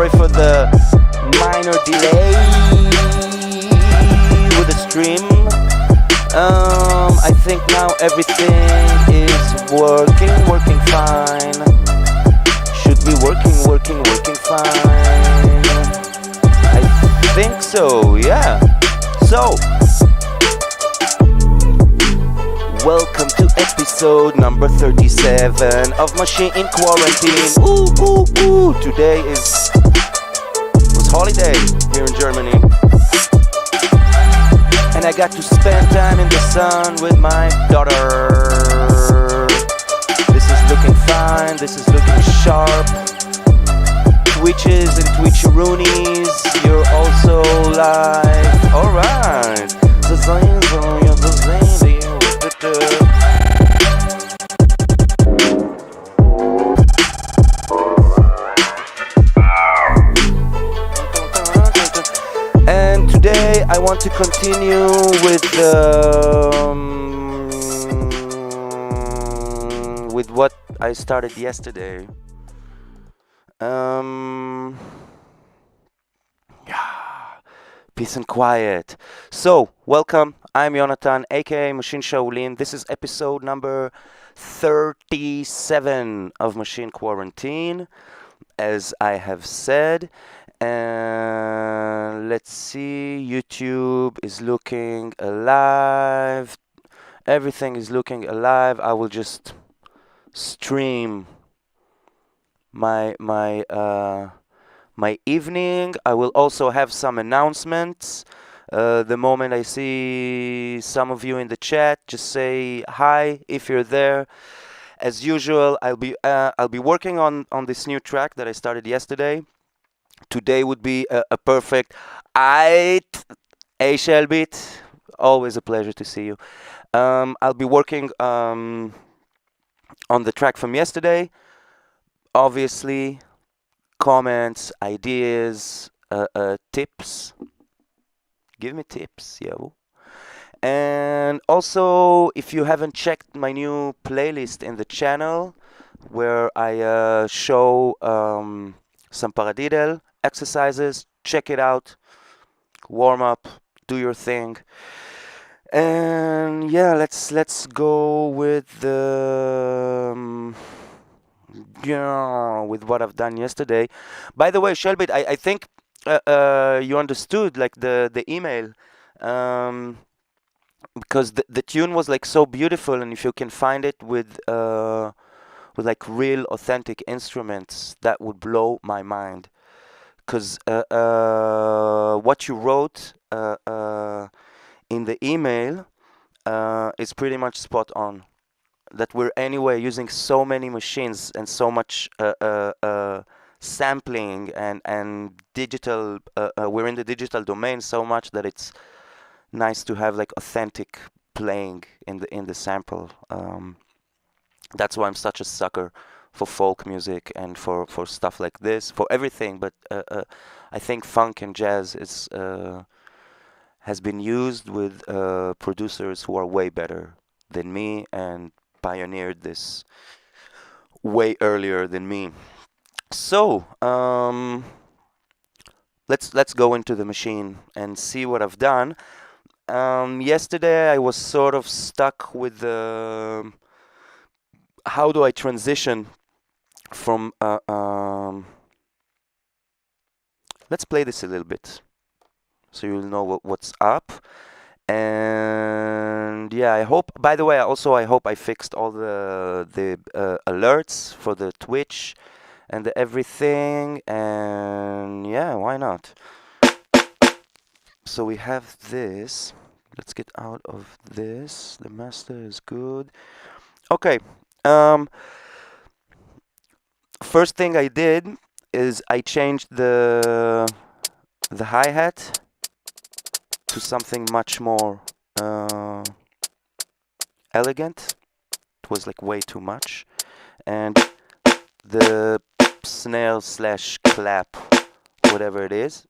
sorry for the minor delay with the stream. I think now everything is working fine. Should be working fine. I think so, yeah. So, welcome to episode number 37 of Maschine in Quarantine. Ooh. Today was holiday here in Germany. And I got to spend time in the sun with my daughter. This is looking fine, this is looking sharp. Twitches and Twitcheroonies, you're also live. Alright. And today I want to continue with what I started yesterday. Peace and quiet. So, welcome. I'm Jonathan, aka Machine Shaolin. This is episode number 37 of Machine Quarantine, as I have said. And let's see, YouTube is looking alive. Everything is looking alive. I will just stream my evening. I will also have some announcements. The moment I see some of you in the chat, just say hi if you're there. As usual, I'll be working on this new track that I started yesterday. Today would be a perfect a Shelbit. Always a pleasure to see you. I'll be working on the track from yesterday. Obviously, comments, ideas, tips. Give me tips, yo. And also, if you haven't checked my new playlist in the channel, where I show some paradiddle exercises, check it out. Warm up, do your thing. And yeah, let's go with with what I've done yesterday. By the way, Shelbit, I think you understood like the email, because the tune was like so beautiful, and if you can find it with like real authentic instruments, that would blow my mind. Because what you wrote in the email is pretty much spot on. That we're anyway using so many machines and so much sampling and digital. We're in the digital domain so much that it's nice to have like authentic playing in the sample. That's why I'm such a sucker for folk music and for stuff like this, for everything. But I think funk and jazz has been used with producers who are way better than me and pioneered this way earlier than me. So let's go into the machine and see what I've done. Yesterday I was sort of stuck with how do I transition from let's play this a little bit so you'll know what's up. And yeah, I hope, by the way, I hope I fixed all the alerts for the Twitch and the everything. And yeah, why not? So we have this. Let's get out of this. The master is good. Okay. First thing I did is I changed the hi-hat to something much more elegant. It was like way too much. And the snare / clap, whatever it is,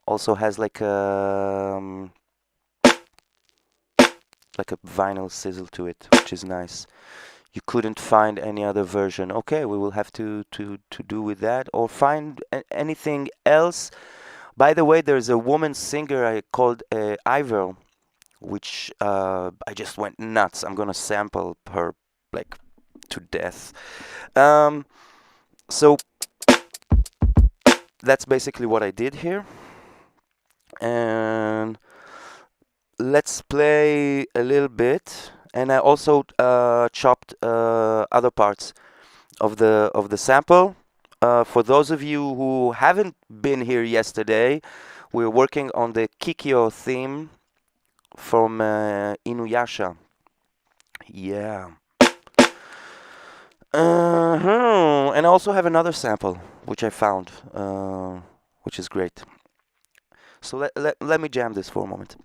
also has like a vinyl sizzle to it, which is nice. you couldn't find any other version. Okay, we will have to do with that, or find anything else. By the way, there's a woman singer I called Ivor, which I just went nuts. I'm gonna sample her like to death. So that's basically what I did here, and let's play a little bit. And I also chopped other parts of the sample. For those of you who haven't been here yesterday, we're working on the Kikyo theme from Inuyasha. Yeah. And I also have another sample which I found, which is great. So let me jam this for a moment.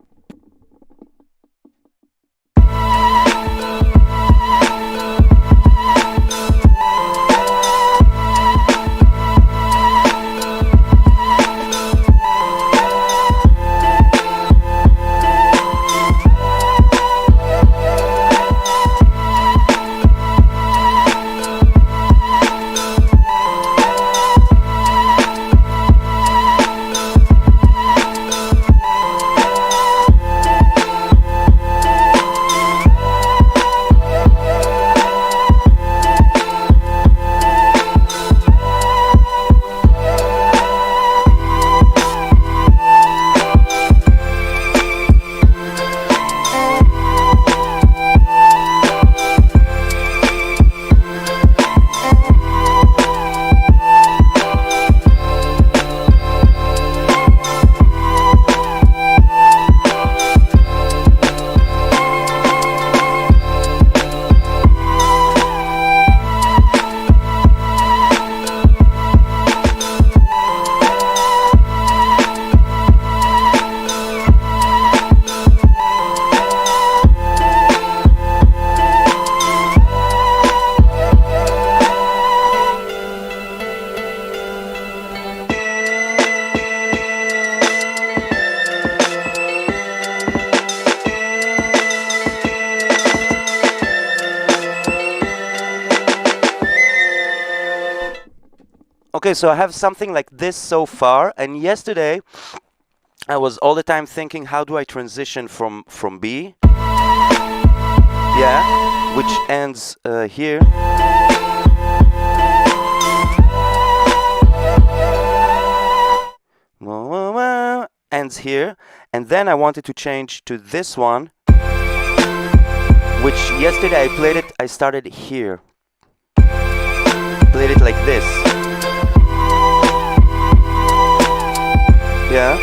Okay, so I have something like this so far, and yesterday I was all the time thinking, how do I transition from B? Yeah, which ends here. Ends here, and then I wanted to change to this one, which yesterday I played it, I started here. Played it like this. Yeah.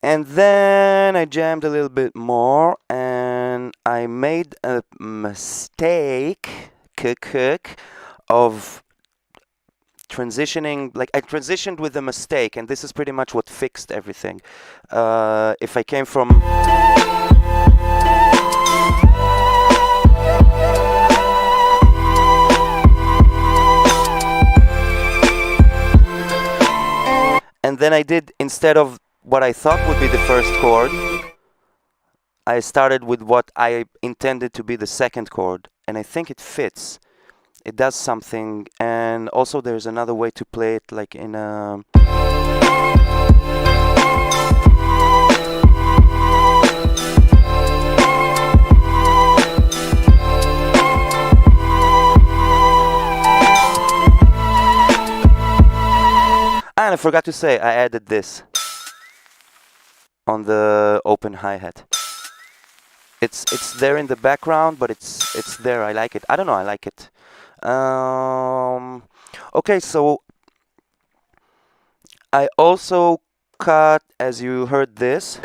And then I jammed a little bit more, and I made a mistake of transitioning. Like, I transitioned with a mistake, and this is pretty much what fixed everything. If I came from... And then I did, instead of what I thought would be the first chord, I started with what I intended to be the second chord, and I think it fits. It does something, and also there's another way to play it, like in a... And I forgot to say, I added this on the open hi-hat. It's there in the background, but it's there. I like it. I don't know. I like it. Okay, so I also cut, as you heard this.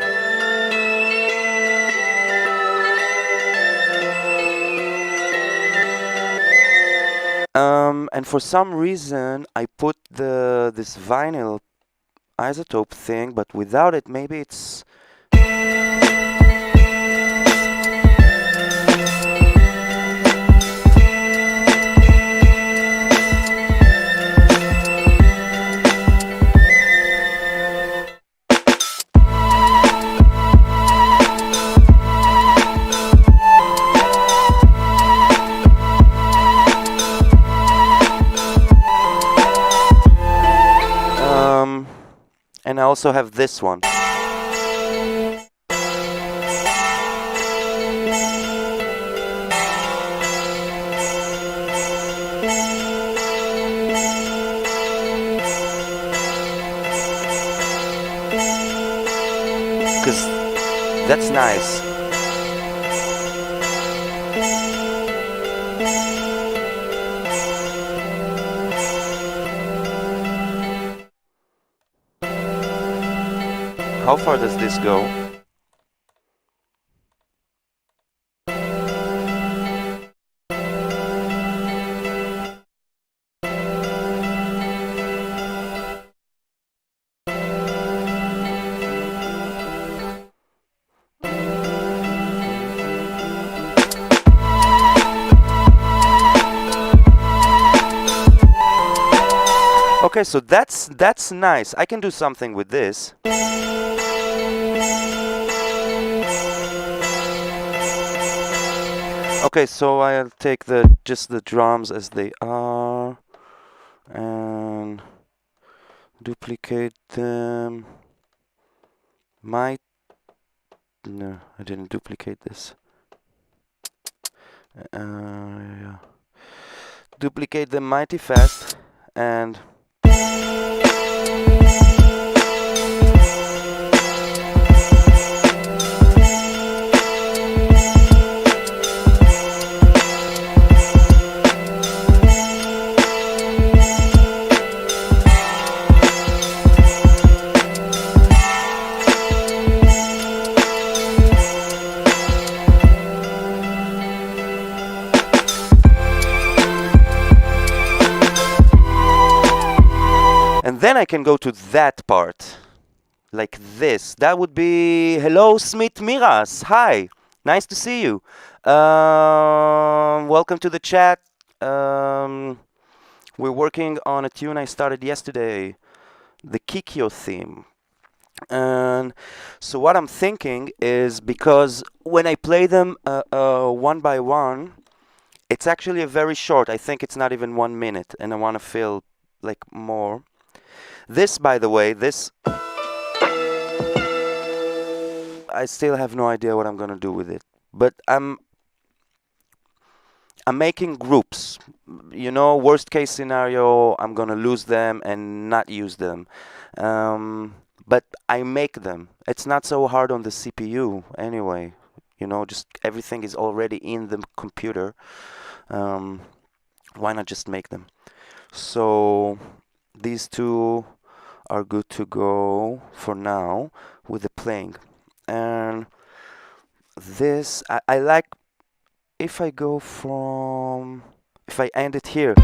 And for some reason, I put this vinyl isotope thing, but without it, maybe it's... And I also have this one. Because that's nice. How far does this go? Okay, so that's nice. I can do something with this. Okay, so I'll take just the drums as they are and duplicate them. No, I didn't duplicate this. Yeah. Duplicate them mighty fast and then I can go to that part, like this. That would be, hello, Smith Miras. Hi, nice to see you. Welcome to the chat. We're working on a tune I started yesterday, the Kikyo theme. And so what I'm thinking is, because when I play them one by one, it's actually a very short. I think it's not even 1 minute, and I want to feel like more. This, by the way, I still have no idea what I'm gonna do with it, but I'm making groups. You know, worst case scenario, I'm gonna lose them and not use them. But I make them. It's not so hard on the CPU anyway. You know, just everything is already in the computer. Why not just make them? So these two are good to go for now with the playing. And this, I like, if I end it here.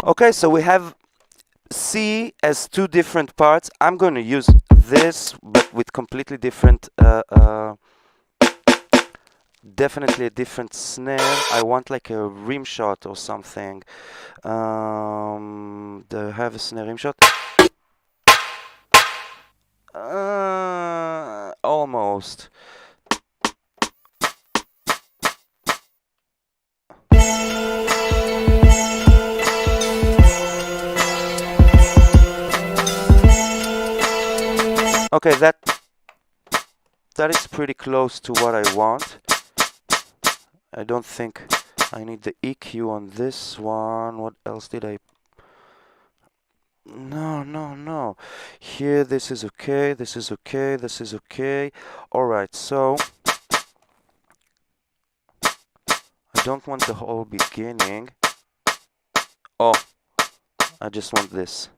Okay, so we have C as two different parts. I'm going to use this, but with completely different, definitely a different snare. I want like a rim shot or something. Do I have a snare rim shot? Almost. Okay, that is pretty close to what I want. I don't think I need the EQ on this one. What else did I... No. Here, this is okay, this is okay, this is okay. Alright, so... I don't want the whole beginning. Oh, I just want this.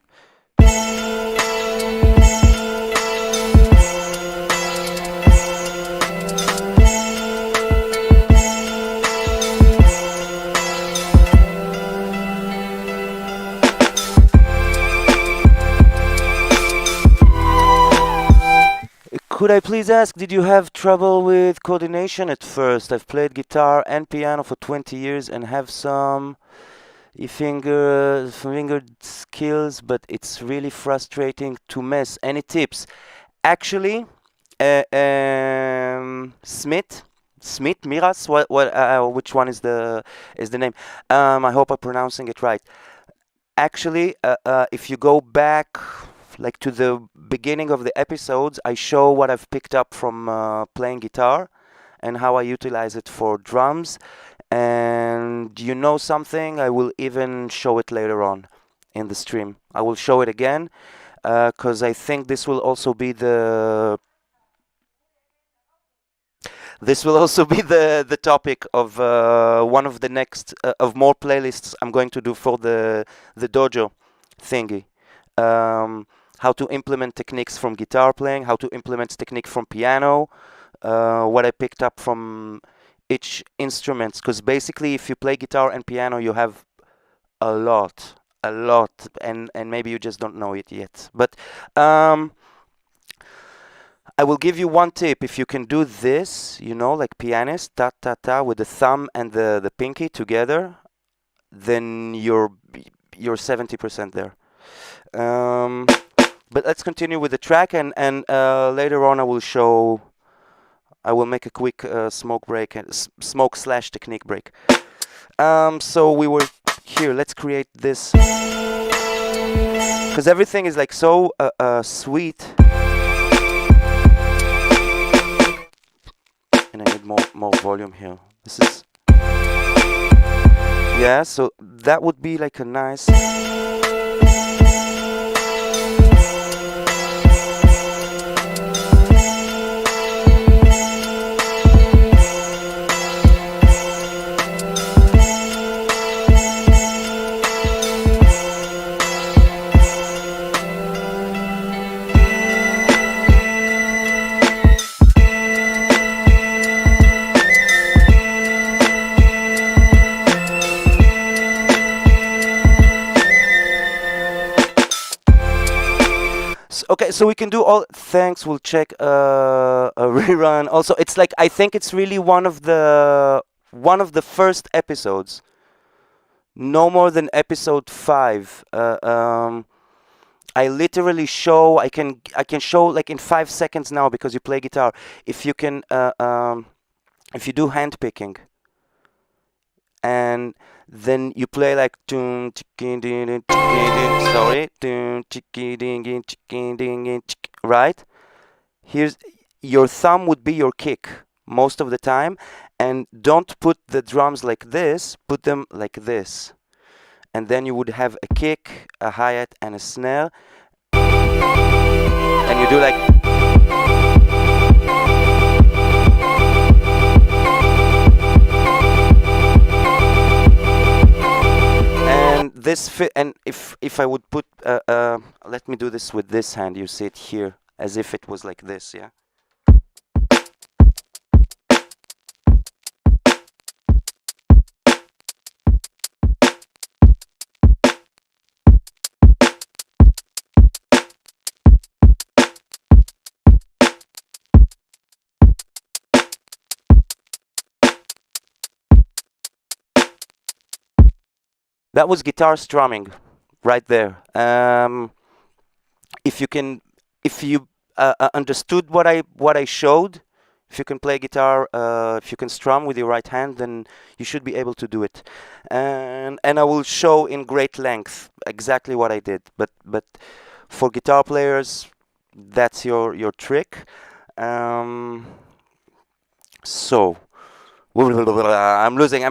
Could I please ask, did you have trouble with coordination at first? I've played guitar and piano for 20 years and have some finger skills, but it's really frustrating to mess. Any tips? Actually, Smith, Miras, which one is the name? I hope I'm pronouncing it right. Actually, if you go back like to the beginning of the episodes, I show what I've picked up from playing guitar and how I utilize it for drums. And you know something, I will even show it later on in the stream. I will show it again because I think this will also be the topic of one of the next of more playlists I'm going to do for the dojo thingy. How to implement techniques from guitar playing, how to implement technique from piano, what I picked up from each instrument. Because basically, if you play guitar and piano, you have a lot, and maybe you just don't know it yet. But I will give you one tip. If you can do this, you know, like pianist, ta ta ta, with the thumb and the pinky together, then you're 70% there. But let's continue with the track, and later on I will make a quick smoke break and smoke/technique break. So we were here. Let's create this because everything is like so sweet, and I need more volume here. This is so that would be like a nice. Okay, so we can do all. Thanks. We'll check a rerun. Also, it's like I think it's really one of the first episodes. No more than episode 5. I literally show. I can show like in 5 seconds now because you play guitar. If you can, if you do hand picking, and then you play like right? Here's your thumb would be your kick most of the time, and don't put the drums like this, put them like this. And then you would have a kick, a hi-hat, and a snare. And you do like this fit, and if I would put let me do this with this hand, you see it here as if it was like this, yeah. That was guitar strumming right there. If you understood what I showed, if you can play guitar, if you can strum with your right hand, then you should be able to do it. And I will show in great length exactly what I did. But for guitar players, that's your trick. So I'm losing.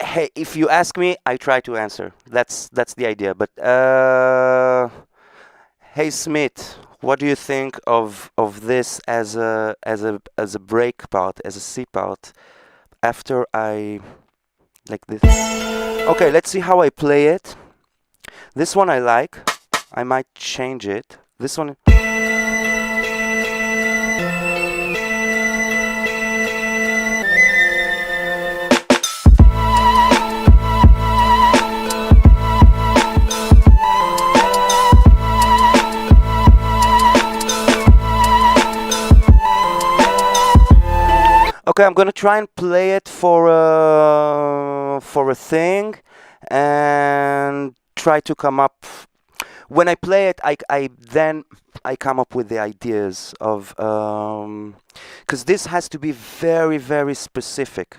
Hey, if you ask me, I try to answer. That's the idea. But hey, Smith, what do you think of this as a break part, as a C part? After I like this. Okay, let's see how I play it. This one I like. I might change it. This one. Okay, I'm gonna try and play it for a thing, and try to come up. When I play it, I come up with the ideas of because this has to be very, very specific.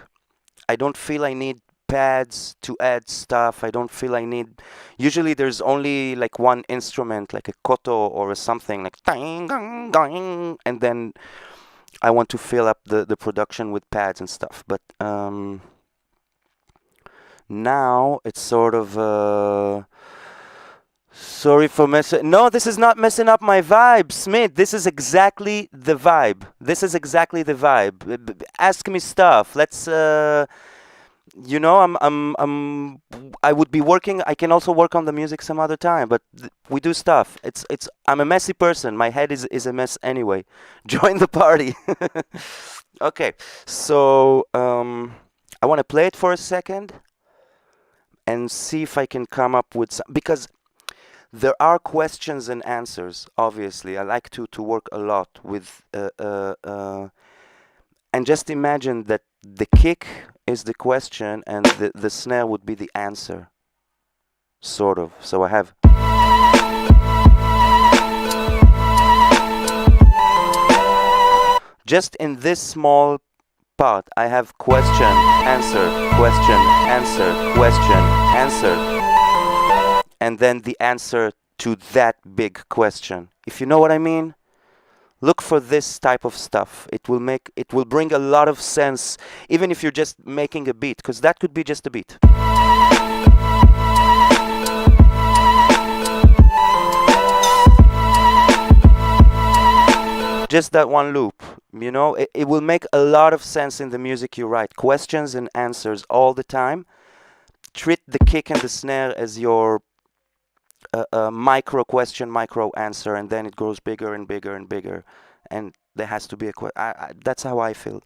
I don't feel I need pads to add stuff. I don't feel I need. Usually, there's only like one instrument, like a koto or something, like ding, ding, ding, and then I want to fill up the production with pads and stuff. But now it's sort of. Sorry for messing. No, this is not messing up my vibe, Smith. This is exactly the vibe. This is exactly the vibe. Ask me stuff. Let's. I would be working. I can also work on the music some other time, but we do stuff. I'm a messy person. My head is a mess anyway. Join the party. Okay, so I want to play it for a second and see if I can come up with some, because there are questions and answers. Obviously, I like to work a lot with and just imagine that the kick is the question and the snare would be the answer, sort of. So I have. Just in this small part, I have question, answer, question, answer, question, answer, and then the answer to that big question. If you know what I mean? Look for this type of stuff. It will bring a lot of sense, even if you're just making a beat, because that could be just a beat. Just that one loop, it will make a lot of sense in the music you write. Questions and answers all the time. Treat the kick and the snare as your micro question, micro answer, and then it grows bigger and bigger and bigger, and there has to be a that's how I feel.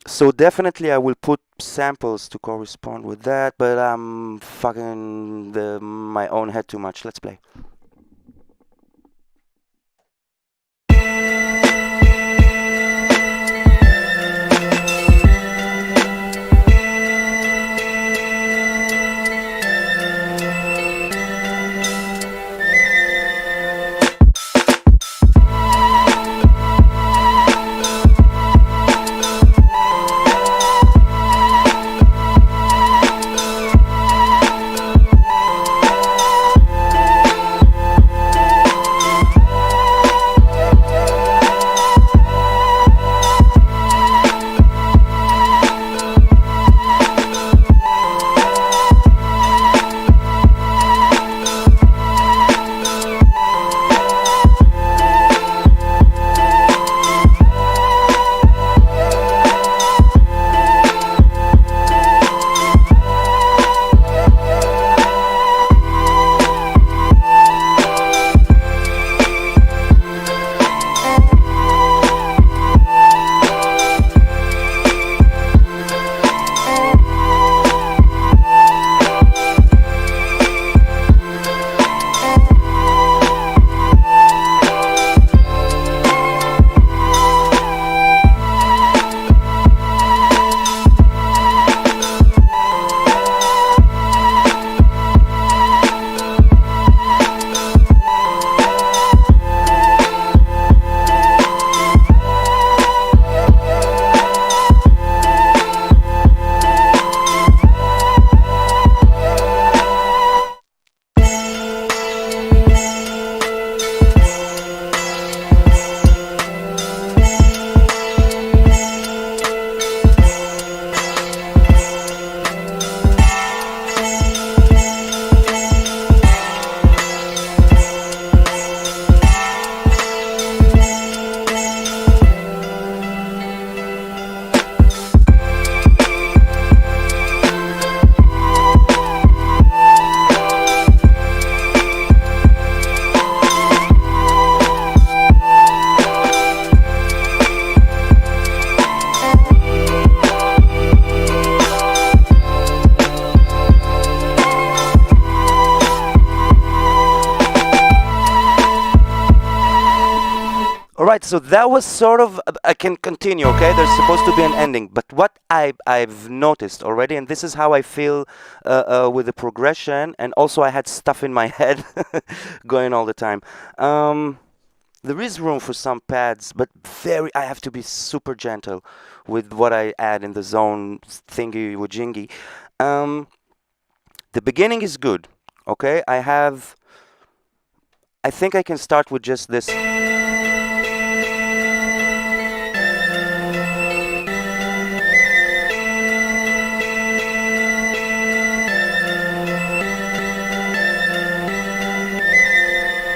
So definitely I will put samples to correspond with that, but I'm fucking my own head too much. Let's play. right, so that was sort of, I can continue, okay? There's supposed to be an ending, but what I've noticed already, and this is how I feel with the progression, and also I had stuff in my head going all the time. There is room for some pads, but I have to be super gentle with what I add in the zone thingy wajingy. The beginning is good, okay? I think I can start with just this.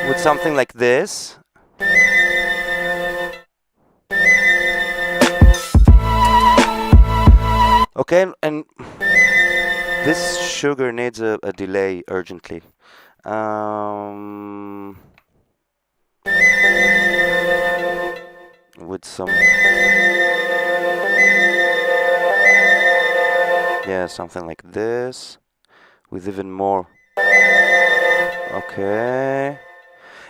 With something like this. Okay, and this sugar needs a delay urgently. With some, yeah, something like this, with even more. Okay.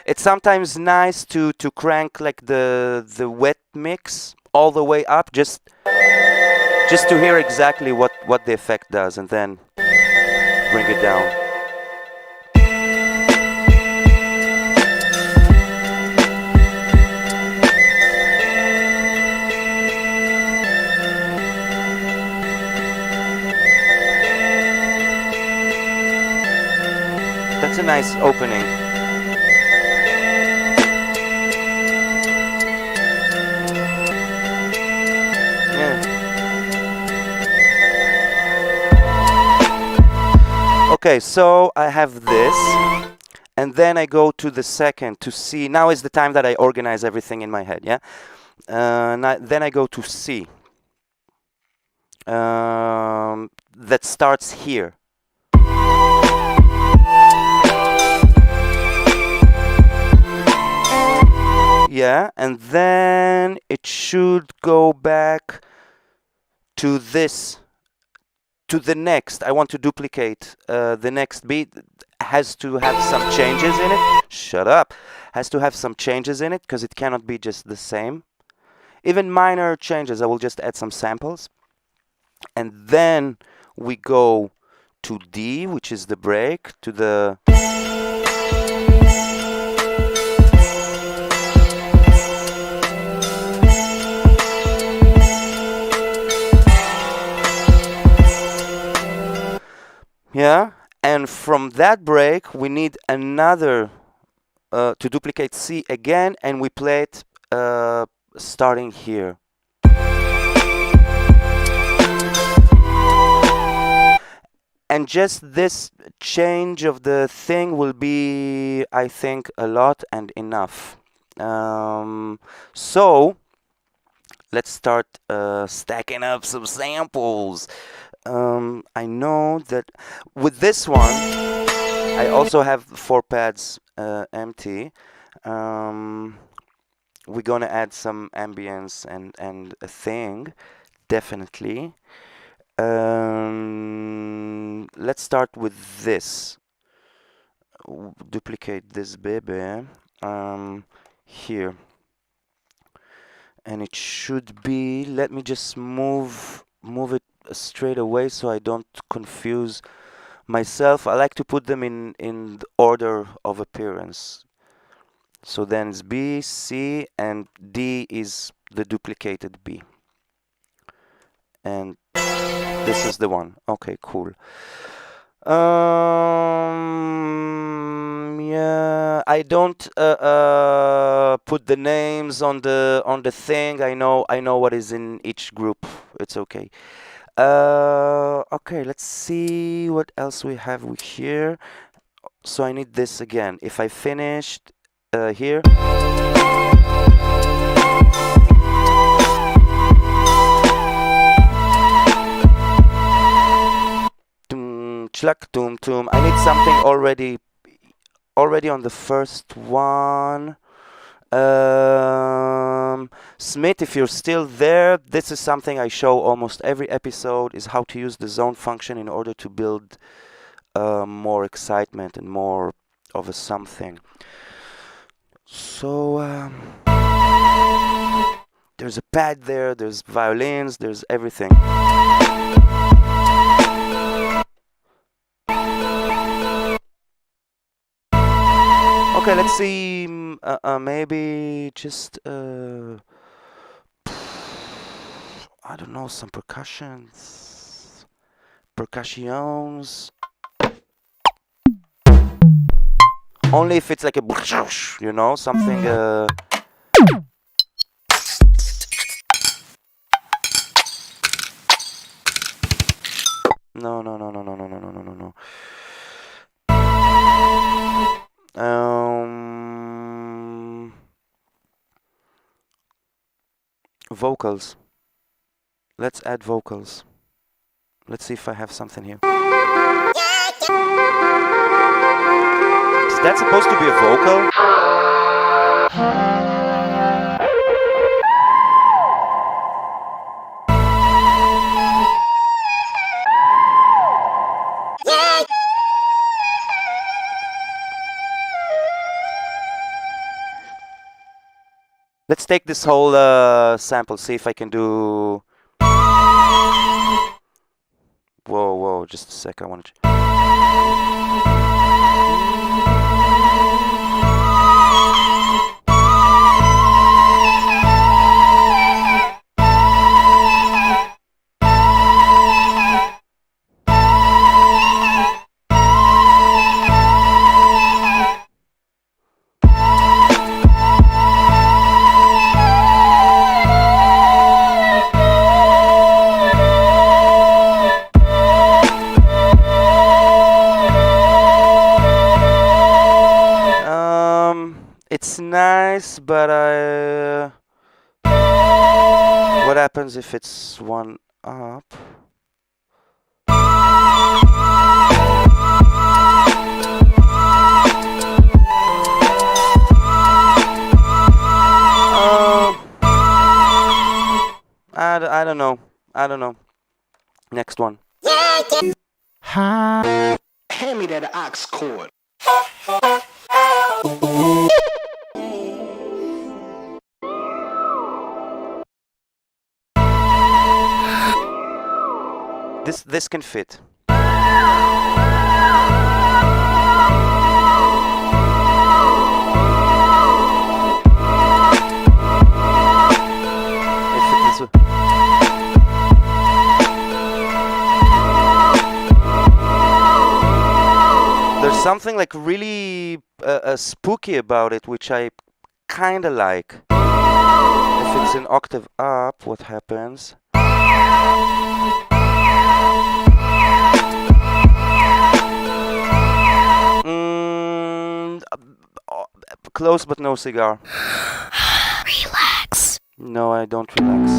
It's sometimes nice to crank like the wet mix all the way up, just to hear exactly what the effect does, and then bring it down. That's a nice opening. Yeah. Okay, so I have this, and then I go to the second to C. Now is the time that I organize everything in my head, yeah? Then I go to C. That starts here. Yeah, and then it should go back to this, to the next. I want to duplicate the next beat. Has to have some changes in it. Shut up. Has to have some changes in it because it cannot be just the same. Even minor changes, I will just add some samples. And then we go to D, which is the break, to the... Yeah, and from that break, we need another to duplicate C again, and we play it starting here. And just this change of the thing will be, I think, a lot and enough. So let's start stacking up some samples. I know that with this one, I also have 4 pads empty. We're gonna add some ambience and a thing, definitely. Let's start with this. Duplicate this baby here, and it should be. Let me just move it straight away so I don't confuse myself. I like to put them in the order of appearance. So then it's B, C, and D is the duplicated B. And this is the one. Okay, cool. Yeah, I don't put the names on the thing. I know what is in each group. It's okay. Okay, let's see what else we have here. So I need this again. If I finished here. Chlak, tum, tum. I need something already on the first one. Smith, if you're still there, this is something I show almost every episode, is how to use the zone function in order to build more excitement and more of a something. So There's a pad there, there's violins, there's everything. Okay, let's see, maybe just, I don't know, some percussions. Percussions. Only if it's like a, you know, something, No. Vocals. Let's add vocals. Let's see if I have something here. Is that supposed to be a vocal? Let's take this whole sample, see if I can do... Whoa, just a sec, I want to... It's nice, but what happens if it's one up? I don't know. Next one. Hand me that ox cord. This can fit. There's something like really spooky about it, which I kinda like. If it's an octave up, what happens? Close but no cigar. Relax. No, I don't relax.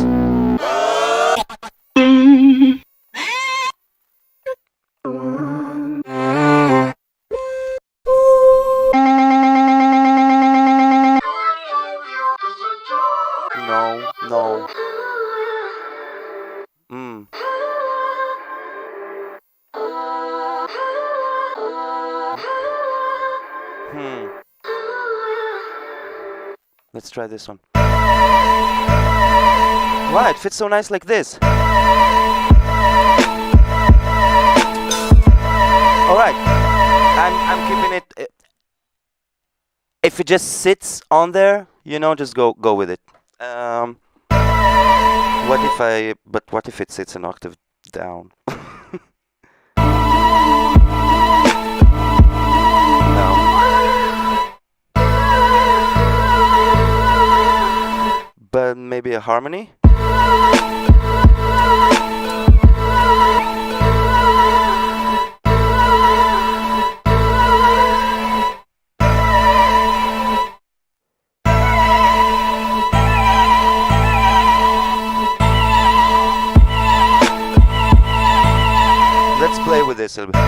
No. Let's try this one. Wow, it fits so nice like this. Alright, I'm keeping it. If it just sits on there, you know, just go with it. What if it sits an octave down? No. But maybe a harmony? Let's play with this a little bit.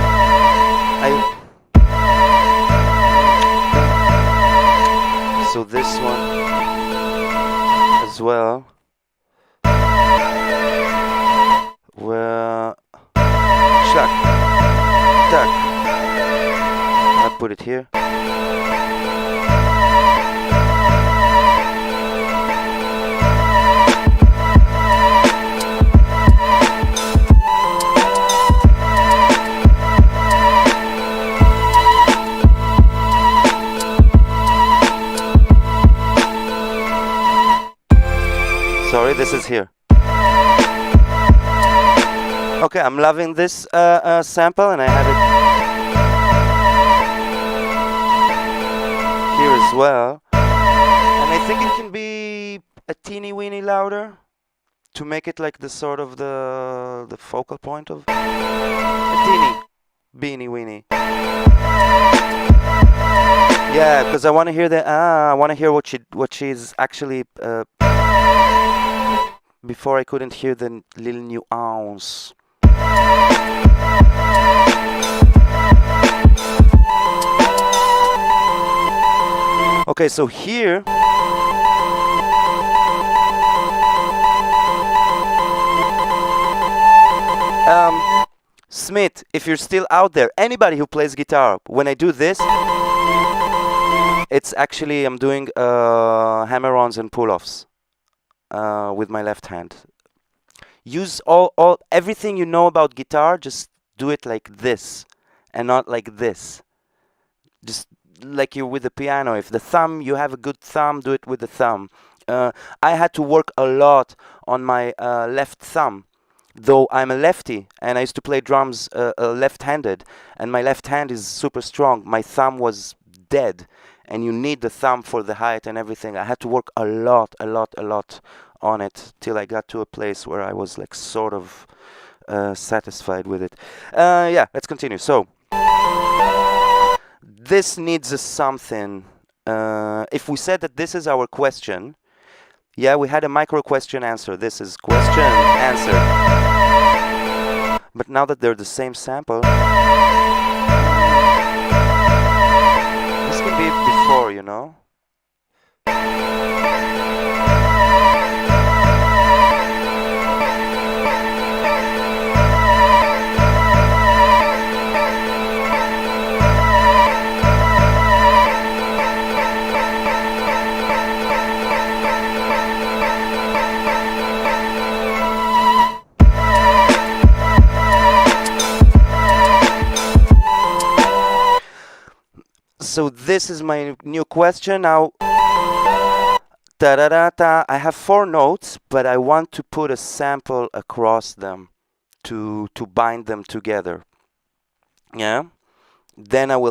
So this one as well. Where Shuck. Tuck. I'll put it here. this is here. Okay, I'm loving this sample, and I have it here as well. And I think it can be a teeny weeny louder to make it like the sort of the focal point of a teeny beanie weeny. Yeah, because I want to hear I want to hear what she's actually. Before I couldn't hear the little nuance. Okay, so here. Smith, if you're still out there, anybody who plays guitar, when I do this, it's actually I'm doing hammer-ons and pull-offs with my left hand. Use everything you know about guitar, just do it like this and not like this. Just like you're with the piano. If the thumb, you have a good thumb, do it with the thumb. I had to work a lot on my left thumb, though I'm a lefty and I used to play drums left-handed, and my left hand is super strong. My thumb was dead, and you need the thumb for the height and everything. I had to work a lot on it till I got to a place where I was like sort of satisfied with it. Yeah, let's continue. So this needs a something. If we said that this is our question, yeah, we had a micro question answer. This is question answer. But now that they're the same sample, this can be before, you know. So this is my new question now. I have 4 notes, but I want to put a sample across them to bind them together. Yeah. Then I will